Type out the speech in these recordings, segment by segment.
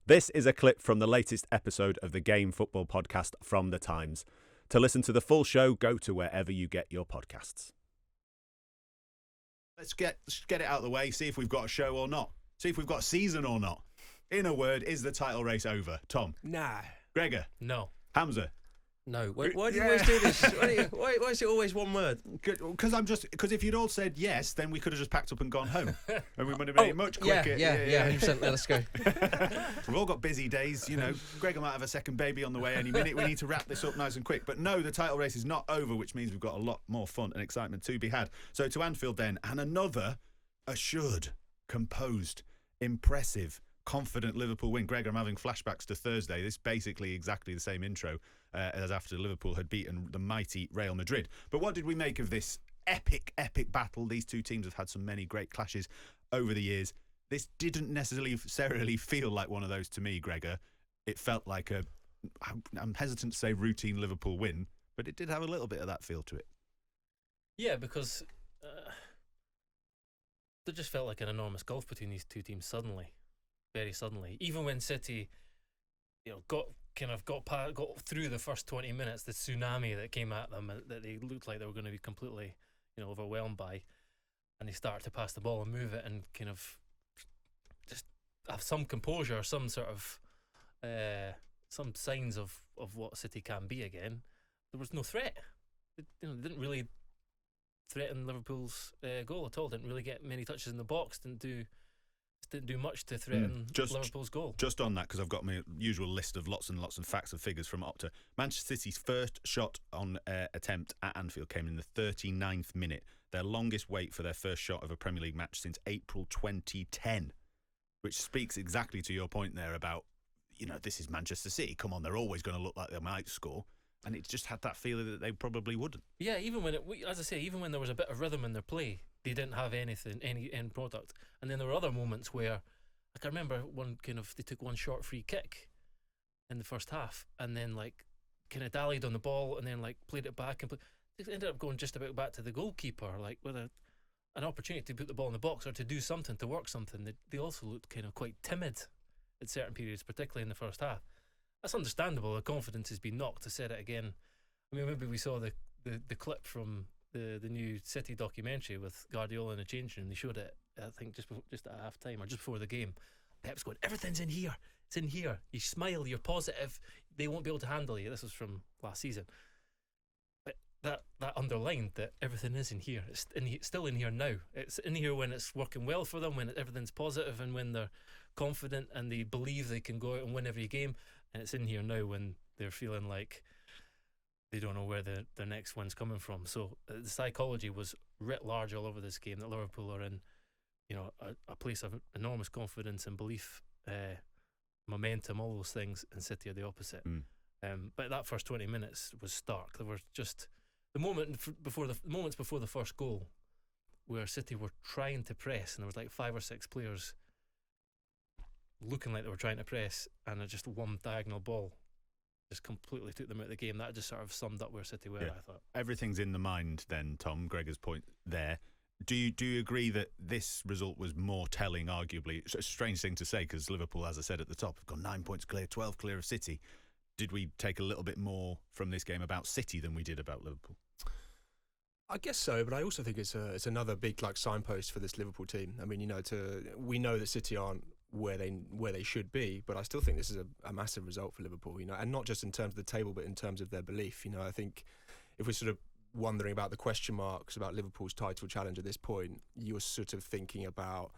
This is a clip from the latest episode of the Game Football podcast from The Times. To listen to the full show, go to wherever you get your podcasts. Let's get it out of the way, see if we've got a show or not. See if we've got a season or not. In a word, is the title race over? Tom? Nah. Gregor? No. Hamza? No. Why do you always do this? Why is it always one word? Because if you'd all said yes, then we could have just packed up and gone home, and we would have made it much quicker. Yeah, 100%. Let's go. We've all got busy days, you know. Gregor might have a second baby on the way any minute. We need to wrap this up nice and quick. But no, the title race is not over, which means we've got a lot more fun and excitement to be had. So to Anfield then, and another assured, composed, impressive, confident Liverpool win. Gregor, I'm having flashbacks to Thursday. This is basically exactly the same intro as after Liverpool had beaten the mighty Real Madrid. But what did we make of this epic battle? These two teams have had so many great clashes over the years. This didn't necessarily feel like one of those to me, Gregor. It felt like I'm hesitant to say routine Liverpool win, but it did have a little bit of that feel to it. Yeah, because there just felt like an enormous gulf between these two teams suddenly, very suddenly. Even when City, got through the first 20 minutes, the tsunami that came at them that they looked like they were going to be completely, overwhelmed by, and they started to pass the ball and move it and kind of just have some composure, some sort of some signs of what City can be again. There was no threat. They didn't really threaten Liverpool's goal at all. Didn't really get many touches in the box. Didn't do much to threaten Liverpool's goal. Just on that, because I've got my usual list of lots and lots of facts and figures from Opta. Manchester City's first shot on attempt at Anfield came in the 39th minute. Their longest wait for their first shot of a Premier League match since April 2010, which speaks exactly to your point there about, this is Manchester City. Come on, they're always going to look like they might score. And it just had that feeling that they probably wouldn't. Yeah, even when even when there was a bit of rhythm in their play, they didn't have any end product. And then there were other moments where, I remember they took one short free kick in the first half, and then kind of dallied on the ball, and then played it back, and they ended up going just about back to the goalkeeper, with an opportunity to put the ball in the box or to do something, to work something. They also looked kind of quite timid at certain periods, particularly in the first half. That's understandable. The confidence has been knocked. I said it again. I mean, maybe we saw the clip from the new City documentary with Guardiola in the changing room. They showed it, I think, just at half time or just before the game. Pep's going, everything's in here. It's in here. You smile. You're positive. They won't be able to handle you. This was from last season. But that underlined that everything is in here. It's still in here now. It's in here when it's working well for them, when everything's positive, and when they're confident and they believe they can go out and win every game. And it's in here now when they're feeling like they don't know where their next win's coming from. So the psychology was writ large all over this game that Liverpool are in, a place of enormous confidence and belief, momentum, all those things, and City are the opposite. But that first 20 minutes was stark. There were just the moments before the first goal where City were trying to press, and there was 5 or 6 players looking like they were trying to press, and just one diagonal ball just completely took them out of the game. That just sort of summed up where City were, I thought. Everything's in the mind then, Tom, Gregor's point there. Do you agree that this result was more telling, arguably? It's a strange thing to say because Liverpool, as I said at the top, have got 9 points clear, 12 clear of City. Did we take a little bit more from this game about City than we did about Liverpool? I guess so, but I also think it's another big signpost for this Liverpool team. I mean, we know that City aren't where they should be, but I still think this is a massive result for Liverpool, and not just in terms of the table, but in terms of their belief. I think if we're sort of wondering about the question marks about Liverpool's title challenge at this point, you're sort of thinking about,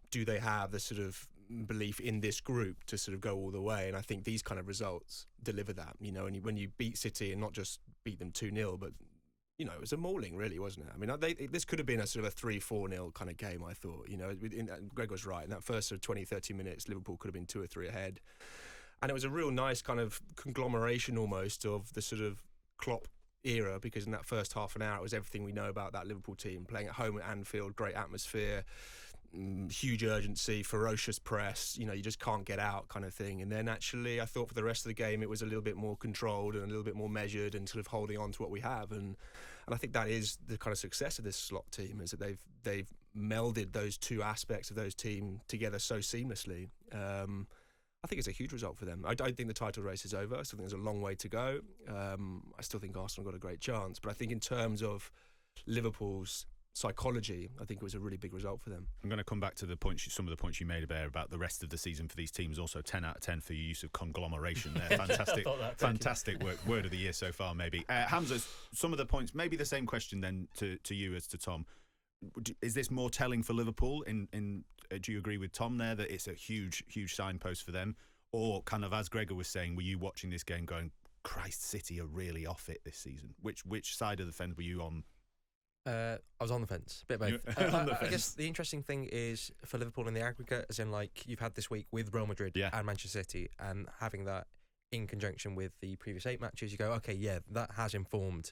do they have the sort of belief in this group to sort of go all the way? And I think these kind of results deliver that, and when you beat City and not just beat them 2-0, but it was a mauling, really, wasn't it? I mean, this could have been a sort of a 3-4-0 kind of game, I thought. Greg was right. In that first sort of 20, 30 minutes, Liverpool could have been 2 or 3 ahead. And it was a real nice kind of conglomeration almost of the sort of Klopp era, because in that first half an hour, it was everything we know about that Liverpool team. Playing at home at Anfield, great atmosphere, huge urgency, ferocious press, you just can't get out kind of thing. And then actually I thought for the rest of the game it was a little bit more controlled and a little bit more measured and sort of holding on to what we have. And I think that is the kind of success of this Slot team, is that they've melded those two aspects of those team together so seamlessly. I think it's a huge result for them. I don't think the title race is over. I still think there's a long way to go. I still think Arsenal got a great chance. But I think in terms of Liverpool's psychology, I think it was a really big result for them. I'm going to come back to some of the points you made about the rest of the season for these teams. Also, 10 out of 10 for your use of conglomeration there. Fantastic, fantastic work. Word of the year so far, maybe. Hamza, some of the points, maybe the same question then to you as to Tom. Is this more telling for Liverpool? Do you agree with Tom there that it's a huge signpost for them? Or kind of, as Gregor was saying, were you watching this game going, Christ, City are really off it this season? Which side of the fence were you on? I was on the fence, a bit of both. I guess the interesting thing is for Liverpool in the aggregate, as in like you've had this week with Real Madrid and Manchester City, and having that in conjunction with the previous 8 matches, you go, okay, yeah, that has informed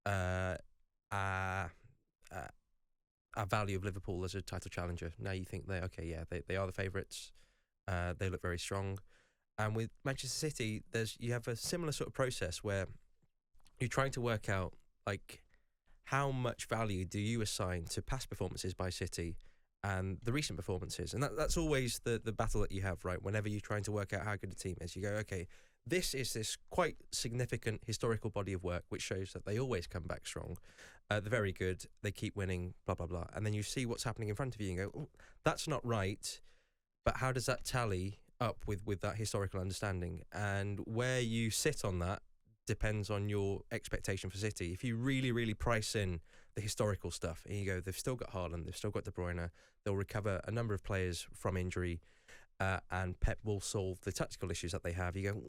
our value of Liverpool as a title challenger. Now you think they are the favourites. They look very strong. And with Manchester City, you have a similar sort of process where you're trying to work out like how much value do you assign to past performances by City and the recent performances. And that's always the battle that you have, right? Whenever you're trying to work out how good a team is, you go, okay, this is this quite significant historical body of work which shows that they always come back strong. They're very good. They keep winning, blah, blah, blah. And then you see what's happening in front of you and go, oh, that's not right. But how does that tally up with that historical understanding? And where you sit on that depends on your expectation for City. If you really, really price in the historical stuff and you go, they've still got Haaland, they've still got De Bruyne, they'll recover a number of players from injury, and Pep will solve the tactical issues that they have, you go,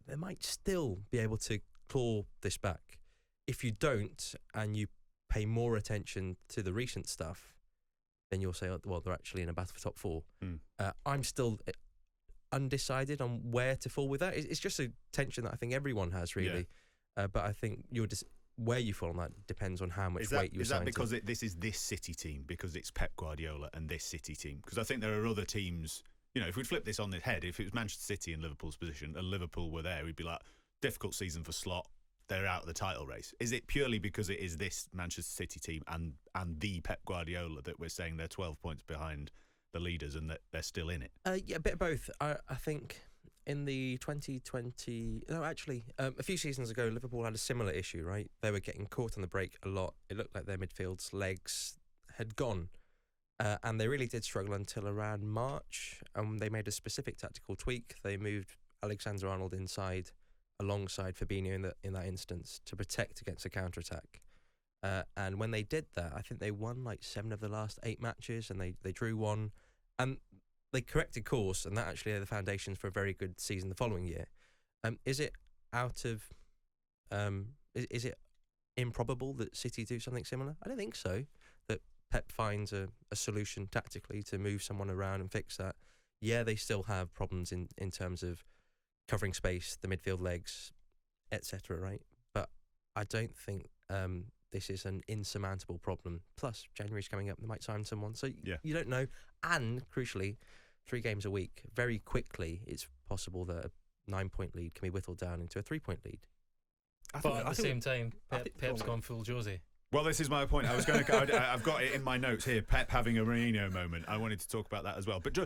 they might still be able to claw this back. If you don't, and you pay more attention to the recent stuff, then you'll say, well, they're actually in a battle for top 4. I'm still undecided on where to fall with that. It's just a tension that I think everyone has, really. But I think where you fall on that depends on how much weight you assign to it. Is that because this is this City team, because it's Pep Guardiola and this City team? Because I think there are other teams, if we'd flip this on the head, if it was Manchester City in Liverpool's position and Liverpool were there, we'd be like, difficult season for Slot, they're out of the title race. Is it purely because it is this Manchester City team and the Pep Guardiola that we're saying they're 12 points behind the leaders and that they're still in it? Yeah, a bit of both. I think in the 2020... No, actually, a few seasons ago, Liverpool had a similar issue, right? They were getting caught on the break a lot. It looked like their midfield's legs had gone. And they really did struggle until around March. They made a specific tactical tweak. They moved Alexander-Arnold inside alongside Fabinho in that instance to protect against a counter-attack. And when they did that, I think they won like 7 of the last 8 matches, and they drew 1. And they corrected course, and that actually laid the foundations for a very good season the following year. Is it out of... is it improbable that City do something similar? I don't think so. That Pep finds a solution tactically to move someone around and fix that. Yeah, they still have problems in terms of covering space, the midfield legs, etc., right? But I don't think this is an insurmountable problem. Plus, January's coming up, they might sign someone. So you don't know. And, crucially, 3 games a week. Very quickly, it's possible that a 9-point lead can be whittled down into a 3-point lead. But at the same time, Pep's gone full Josie. Well, this is my point. I was going to. I've got it in my notes here. Pep having a Mourinho moment. I wanted to talk about that as well. But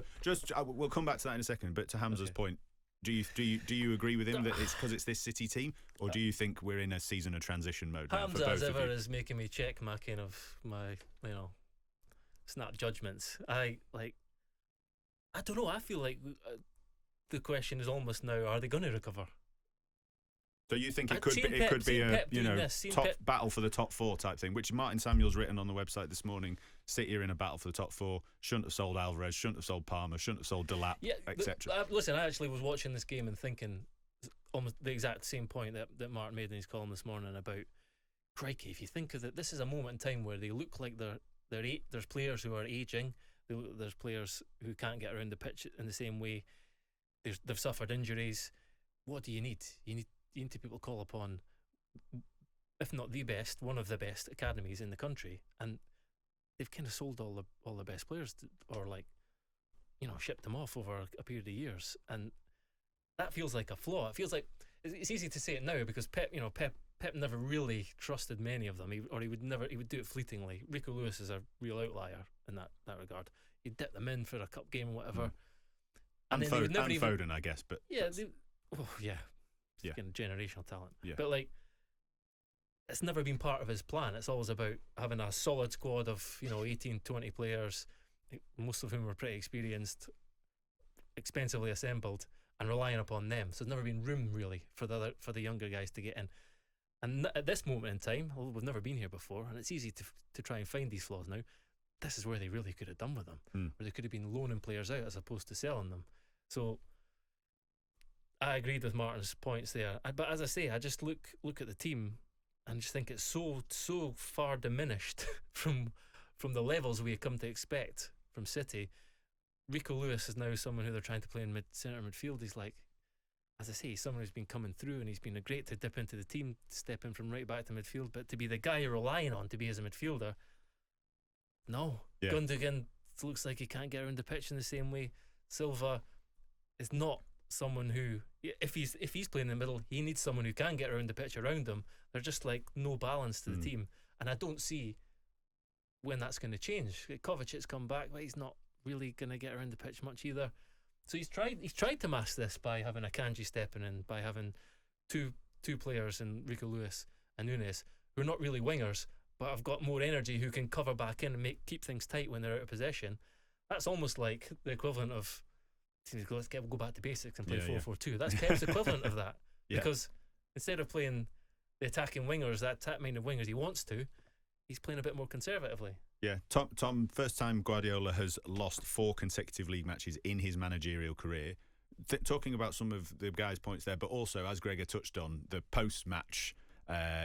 we'll come back to that in a second. But to Hamza's point, do you agree with him that it's because it's this City team, or do you think we're in a season of transition mode now? Hamza, as ever, is making me check my kind of my snap judgments. I don't know. I feel like the question is almost now: are they going to recover? So you think it could be a battle for the top 4 type thing, which Martin Samuel's written on the website this morning. City are in a battle for the top 4. Shouldn't have sold Alvarez. Shouldn't have sold Palmer. Shouldn't have sold Delap, etc. Listen, I actually was watching this game and thinking almost the exact same point that Martin made in his column this morning about, crikey, if you think of it, this is a moment in time where they look like there's players who are ageing. There's players who can't get around the pitch in the same way. They've suffered injuries. What do you need? You need to people call upon, if not the best, one of the best academies in the country, and they've kind of sold all the best players or shipped them off over a period of years, and that feels like a flaw. It feels like it's easy to say it now because Pep never really trusted many of them, he would do it fleetingly. Rico Lewis is a real outlier in that regard. He'd dip them in for a cup game or whatever. And then they would never even Foden, I guess, but yeah, Yeah. Fucking generational talent. Yeah. But like, it's never been part of his plan. It's always about having a solid squad of 18, 20 players, most of whom are pretty experienced, expensively assembled, and relying upon them. So there's never been room really for the younger guys to get in. And at this moment in time, well, we've never been here before, and it's easy to try and find these flaws now. This is where they really could have done with them, where they could have been loaning players out as opposed to selling them. So I agreed with Martin's points there. But as I say, I just look at the team and just think it's so far diminished from the levels we have come to expect from City. Rico Lewis is now someone who they're trying to play in centre midfield. He's like, as I say, he's someone who's been coming through, and he's been great to dip into the team, step in from right back to midfield. But to be the guy you're relying on to be as a midfielder, no. Yeah. Gundogan looks like he can't get around the pitch in the same way. Silva is not someone who, if he's playing in the middle, he needs someone who can get around the pitch around him. There's just like no balance to the team, and I don't see when that's going to change. Kovacic's come back, but he's not really going to get around the pitch much either. So he's tried to mask this by having Akanji stepping in, by having two players in Rico Lewis and Nunes who are not really wingers, but have got more energy, who can cover back in and keep things tight when they're out of possession. That's almost like the equivalent of, let's go back to basics and play 4-4-2. That's Pep's equivalent of that. Yeah. Because instead of playing the attacking wingers, that attack-minded wingers he wants to, he's playing a bit more conservatively. Yeah, Tom, first time Guardiola has lost 4 consecutive league matches in his managerial career. Talking about some of the guys' points there, but also, as Gregor touched on, the post-match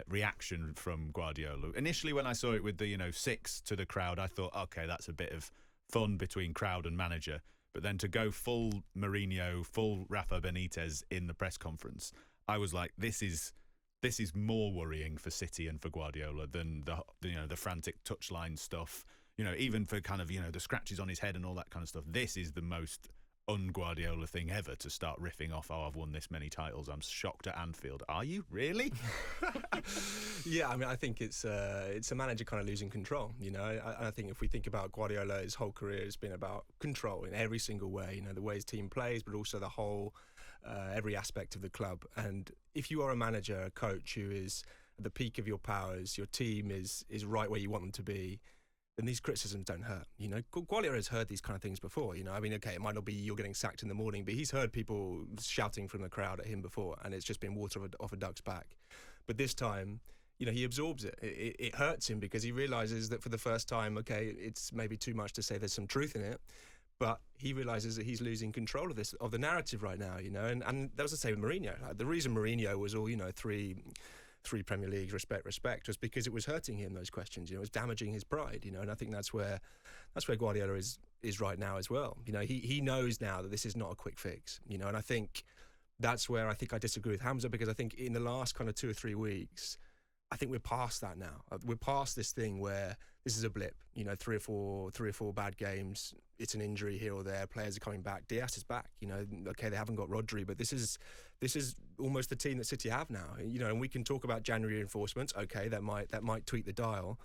reaction from Guardiola. Initially, when I saw it with the 6 to the crowd, I thought, okay, that's a bit of fun between crowd and manager. But then to go full Mourinho, full Rafa Benitez in the press conference, I was like, this is more worrying for City and for Guardiola than the frantic touchline stuff. Even for kind of the scratches on his head and all that kind of stuff. This is the most un-Guardiola thing ever, to start riffing off, I've won this many titles, I'm shocked at Anfield. Are you really? Yeah, I mean, I think it's a manager kind of losing control. I think if we think about Guardiola, his whole career has been about control in every single way. The way his team plays, but also the whole every aspect of the club. And if you are a manager, a coach who is at the peak of your powers, your team is right where you want them to be, then these criticisms don't hurt. Guardiola has heard these kind of things before. I mean, okay, it might not be you're getting sacked in the morning, but he's heard people shouting from the crowd at him before, and it's just been water off a duck's back. But this time, he absorbs it. It hurts him because he realises that for the first time, okay, it's maybe too much to say there's some truth in it, but he realises that he's losing control of the narrative right now. And that was the same with Mourinho. The reason Mourinho was all three Premier Leagues, respect, was because it was hurting him, those questions. It was damaging his pride, and I think that's where Guardiola is right now as well. He knows now that this is not a quick fix, and I think that's where I disagree with Hamza, because I think in the last kind of 2 or 3 weeks, I think we're past that now. We're past this thing where this is a blip, 3 or 4 bad games, it's an injury here or there, players are coming back, Diaz is back, okay, they haven't got Rodri, but this is almost the team that City have now, and we can talk about January reinforcements, okay, that might tweak the dial,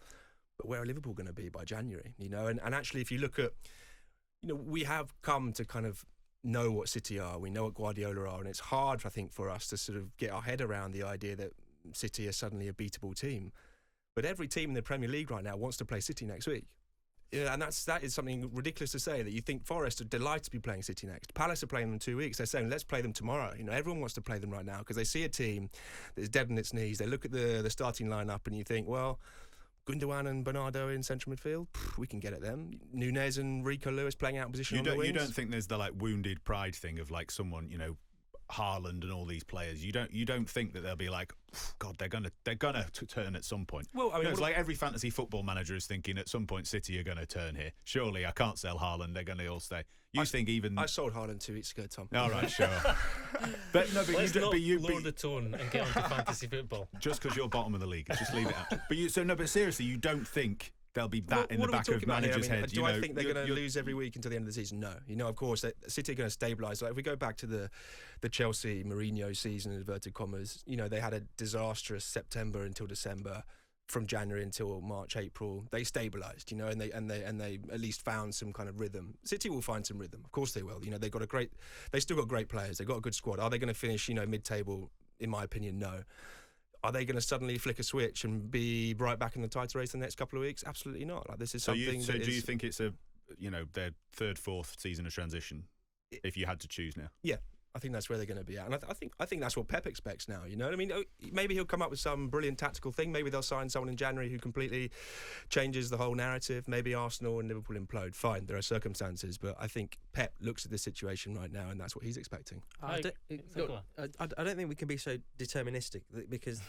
but where are Liverpool going to be by January, and actually if you look at, we have come to kind of know what City are, we know what Guardiola are, and it's hard, I think, for us to sort of get our head around the idea that City are suddenly a beatable team. But every team in the Premier League right now wants to play City next week. And that is something ridiculous to say, that you think Forest are delighted to be playing City next. Palace are playing them in 2 weeks. They're saying, let's play them tomorrow. Everyone wants to play them right now because they see a team that's dead on its knees. They look at the starting lineup and you think, well, Gundogan and Bernardo in central midfield, we can get at them. Nunes and Rico Lewis playing out of position on the wings. You don't think there's the wounded pride thing of someone, Haaland and all these players, you don't think that they'll be like, God, they're gonna turn at some point. Well, I mean, it's like every fantasy football manager is thinking at some point City are going to turn here. Surely I can't sell Haaland; they're going to all stay. I sold Haaland 2 weeks ago, Tom. All right, sure. but let's not lower the tone and get onto fantasy football. Just because you're bottom of the league, just leave it out. But seriously, you don't think there'll be that in the back of managers' heads? Do I think they're going to lose every week until the end of the season? No. Of course, City are going to stabilise. If we go back to the Chelsea Mourinho season, in inverted commas, they had a disastrous September until December. from January until March, April, they stabilised, you know, and they at least found some kind of rhythm. City will find some rhythm, of course they will. You know, they still got great players. They've got a good squad. Are they going to finish, you know, mid-table? In my opinion, no. Are they going to suddenly flick a switch and be right back in the title race in the next couple of weeks? Absolutely not. Like, this is something. So do you think it's a, you know, their third, fourth season of transition? If you had to choose now, yeah. I think that's where they're going to be at, and I think that's what Pep expects now. You know what I mean? Maybe he'll come up with some brilliant tactical thing. Maybe they'll sign someone in January who completely changes the whole narrative. Maybe Arsenal and Liverpool implode. Fine, there are circumstances, but I think Pep looks at this situation right now, and that's what he's expecting. I don't think we can be so deterministic because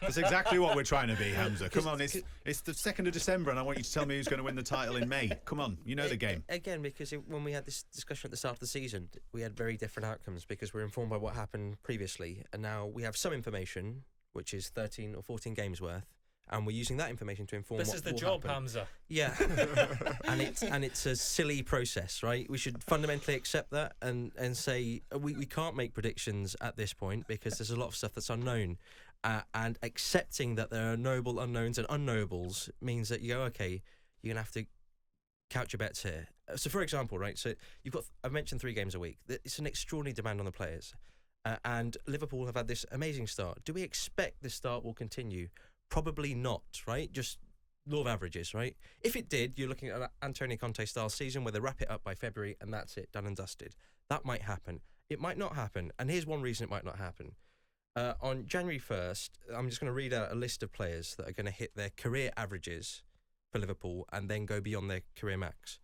that's exactly what we're trying to be, Hamza. Come on, it's the 2nd of December, and I want you to tell me who's going to win the title in May. Come on, you know the game. Again, because when we had this discussion at the start of the season, we had very different outcomes because we're informed by what happened previously, and now we have some information, which is 13 or 14 games worth, and we're using that information to inform. This is the job, Hamza. Yeah, and it's a silly process, right? We should fundamentally accept that and say we can't make predictions at this point because there's a lot of stuff that's unknown, and accepting that there are knowable unknowns and unknowables means that you go, okay, you're gonna have to couch your bets here. So, for example, right, so I've mentioned 3 games a week. It's an extraordinary demand on the players. And Liverpool have had this amazing start. Do we expect this start will continue? Probably not, right? Just law of averages, right? If it did, you're looking at an Antonio Conte-style season where they wrap it up by February and that's it, done and dusted. That might happen. It might not happen. And here's one reason it might not happen. On January 1st, I'm just going to read out a list of players that are going to hit their career averages for Liverpool and then go beyond their career max.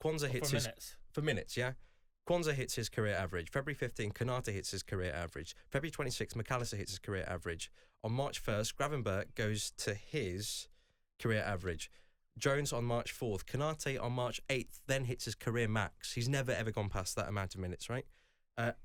Kwanzaa hits for minutes, yeah. Kwanzaa hits his career average. February 15, Konate hits his career average. February 26, McAllister hits his career average. On March 1st, Gravenberch goes to his career average. Jones on March 4th. Konate on March 8th then hits his career max. He's never ever gone past that amount of minutes, right?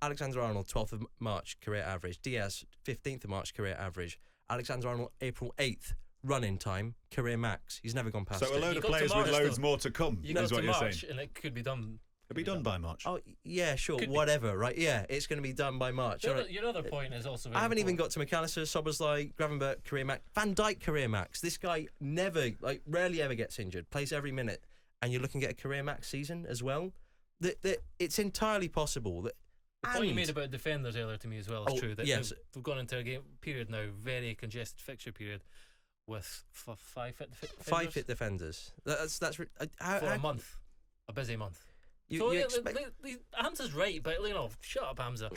Alexander-Arnold, 12th of March, career average. Diaz, 15th of March, career average. Alexander-Arnold, April 8th. Run-in time, career max. He's never gone past it. So a load of players with loads more to come is what you're saying. And it could be done. It'll be done by March. Oh, yeah, sure, whatever, right? Yeah, it's going to be done by March. Your other point is also very I haven't even important. got to McAllister, Szoboszlai, Gravenberch, career max. Van Dijk, career max. This guy rarely ever gets injured, plays every minute, and you're looking at a career max season as well. It's entirely possible that. The point you made about defenders earlier to me as well is true. That yes. We've gone into a game period now, very congested fixture period, with 5 fit defenders. 5 fit defenders. That's for a month, a busy month. Hamza's right, but shut up, Hamza.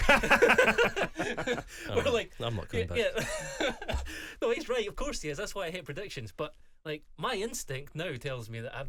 We're like, I'm not coming back. Yeah. No, he's right. Of course he is. That's why I hate predictions. But my instinct now tells me that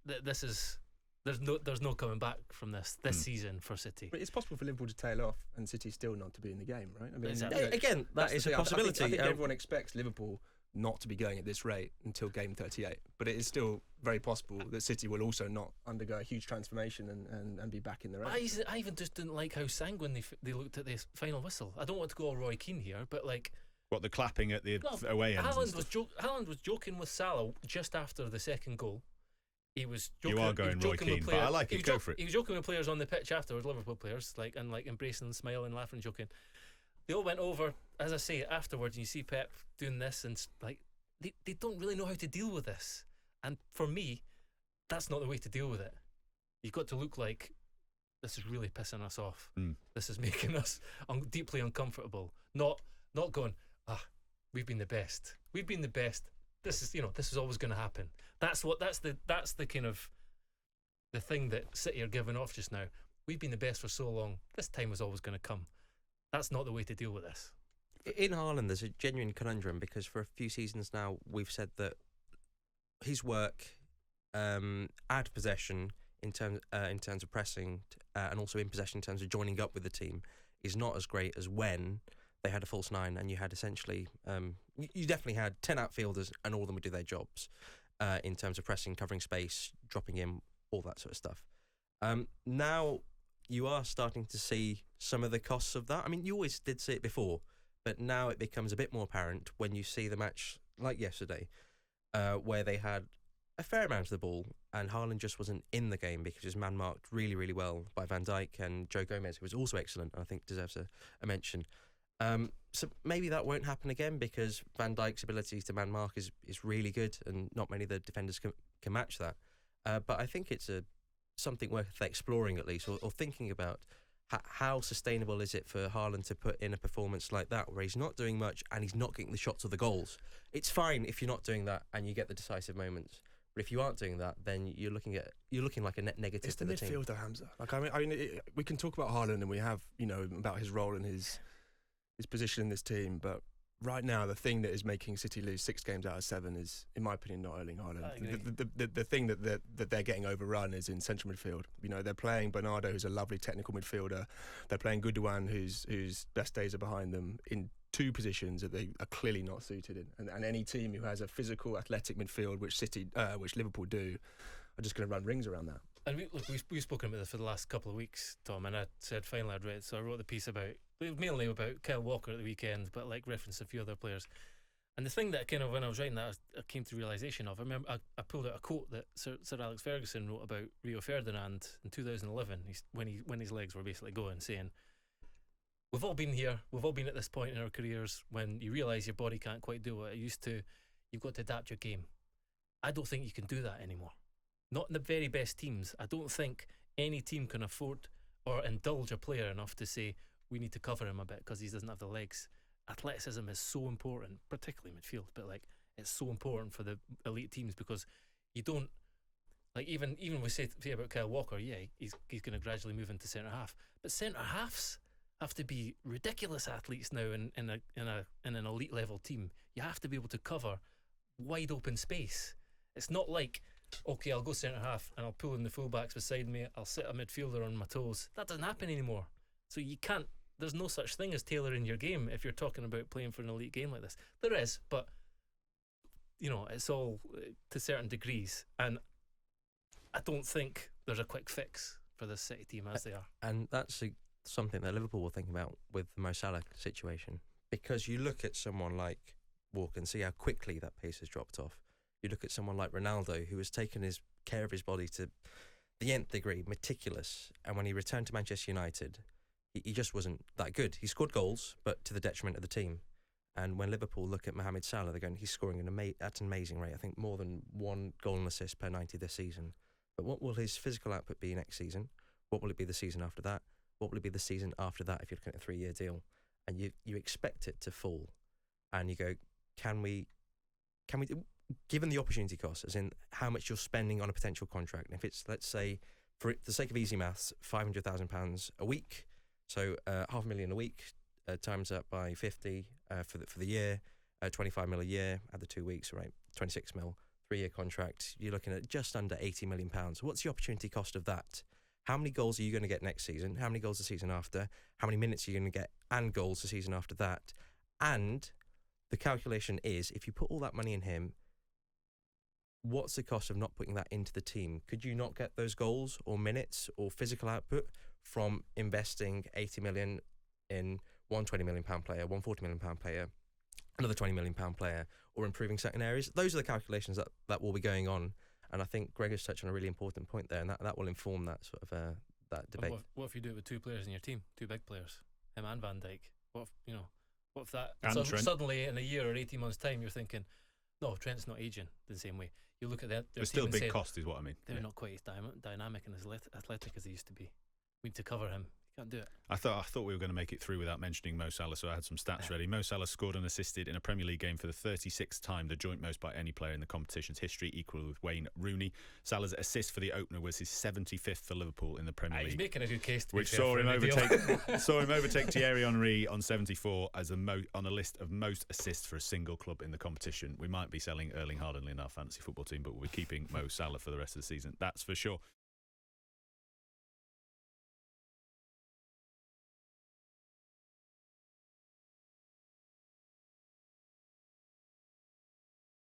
that this is. There's no coming back from this season for City. But it's possible for Liverpool to tail off and City still not to be in the game, right? I mean, exactly. Again, that is a possibility. I think everyone expects Liverpool not to be going at this rate until game 38. But it is still very possible that City will also not undergo a huge transformation and be back in the race. I even just didn't like how sanguine they looked at the final whistle. I don't want to go all Roy Keane here, but what, the clapping at the away ends? Haaland was joking with Salah just after the second goal. He was joking. You are going Roy Keane, but I like it. Go for it. He was joking with players on the pitch afterwards, Liverpool players, and embracing, smiling, laughing, joking. They all went over, as I say, afterwards, and you see Pep doing this, and they don't really know how to deal with this. And for me, that's not the way to deal with it. You've got to look like this is really pissing us off. This is making us deeply uncomfortable. Not going, we've been the best. We've been the best. This is always going to happen. That's the kind of the thing that City are giving off just now. We've been the best for so long. This time was always going to come. That's not the way to deal with this. In Haaland, there's a genuine conundrum because for a few seasons now, we've said that his work, out of possession in terms of pressing, and also in possession in terms of joining up with the team, is not as great as when they had a false 9 and you had essentially, you definitely had 10 outfielders and all of them would do their jobs in terms of pressing, covering space, dropping in, all that sort of stuff. Now you are starting to see some of the costs of that. I mean, you always did see it before, but now it becomes a bit more apparent when you see the match like yesterday, where they had a fair amount of the ball and Haaland just wasn't in the game because he was man-marked really, really well by Van Dijk and Joe Gomez, who was also excellent and I think deserves a mention. So maybe that won't happen again because Van Dijk's ability to man mark is really good, and not many of the defenders can match that. But I think it's something worth exploring at least, or thinking about. How sustainable is it for Haaland to put in a performance like that where he's not doing much and he's not getting the shots or the goals? It's fine if you're not doing that and you get the decisive moments. But if you aren't doing that, then you're looking like a net negative It's to the the team. midfielder, Hamza. Like I mean, we can talk about Haaland and we have, about his role and his position in this team, but right now the thing that is making City lose 6 games out of 7 is, in my opinion, not Erling Haaland. I agree. The thing that they're getting overrun is in central midfield. They're playing Bernardo, who's a lovely technical midfielder. They're playing Gundogan, whose best days are behind them, in 2 positions that they are clearly not suited in. And any team who has a physical, athletic midfield, which Liverpool do, are just going to run rings around that. And we've spoken about this for the last couple of weeks, Tom, and I said finally I'd read, so I wrote the piece mainly about Kyle Walker at the weekend, but referenced a few other players. And the thing that kind of, when I was writing that, I came to the realisation of, I remember I pulled out a quote that Sir Alex Ferguson wrote about Rio Ferdinand in 2011, when his legs were basically going, saying, we've all been here, we've all been at this point in our careers when you realise your body can't quite do what it used to, you've got to adapt your game. I don't think you can do that anymore. Not in the very best teams. I don't think any team can afford or indulge a player enough to say, we need to cover him a bit because he doesn't have the legs. Athleticism is so important, particularly midfield, but it's so important for the elite teams because you don't, even we say about Kyle Walker, yeah, he's going to gradually move into centre half, but centre halves have to be ridiculous athletes now in an elite level team. You have to be able to cover wide open space. It's not like, okay, I'll go centre half and I'll pull in the fullbacks beside me, I'll sit a midfielder on my toes. That doesn't happen anymore. So you can't, there's no such thing as tailoring your game if you're talking about playing for an elite game like this. There is, but it's all to certain degrees, and I don't think there's a quick fix for this City team as they are. And that's something that Liverpool will think about with the Mo Salah situation, because you look at someone like Walker and see how quickly that pace has dropped off. You look at someone like Ronaldo, who has taken care of his body to the nth degree, meticulous, and when he returned to Manchester United, he just wasn't that good. He scored goals, but to the detriment of the team. And when Liverpool look at Mohamed Salah, they're going, he's scoring at an amazing rate. I think more than 1 goal and assist per 90 this season. But what will his physical output be next season? What will it be the season after that? What will it be the season after that if you're looking at a 3-year deal? And you expect it to fall. And you go, can we, given the opportunity cost, as in how much you're spending on a potential contract, and if it's, let's say, for the sake of easy maths, £500,000 a week, so $500,000 a week, times up by 50 for the year, 25 mil a year, add the 2 weeks, right? 26 mil, 3-year contract. You're looking at just under £80 million. What's the opportunity cost of that? How many goals are you going to get next season? How many goals the season after? How many minutes are you going to get and goals the season after that? And the calculation is, if you put all that money in him, what's the cost of not putting that into the team? Could you not get those goals or minutes or physical output from investing 80 million in one £20 million player, one £40 million player, another £20 million player, or improving certain areas? Those are the calculations that will be going on. And I think Greg has touched on a really important point there, and that will inform that sort of that debate. What if you do it with 2 players in your team, 2 big players, him and Van Dijk? What if that And Trent. suddenly in a year or 18 months' time you're thinking, no, Trent's not aging the same way. You look at that. There's still a big cost, is what I mean. They're not quite as dynamic and as athletic as they used to be. We need to cover him. You can't do it. I thought we were going to make it through without mentioning Mo Salah, so I had some stats ready. Mo Salah scored and assisted in a Premier League game for the 36th time, the joint most by any player in the competition's history, equal with Wayne Rooney. Salah's assist for the opener was his 75th for Liverpool in the Premier League. He's making a good case to which be fair saw him for overtake Thierry Henry on 74 as on a list of most assists for a single club in the competition. We might be selling Erling Haaland in our fantasy football team, but we're keeping Mo Salah for the rest of the season. That's for sure.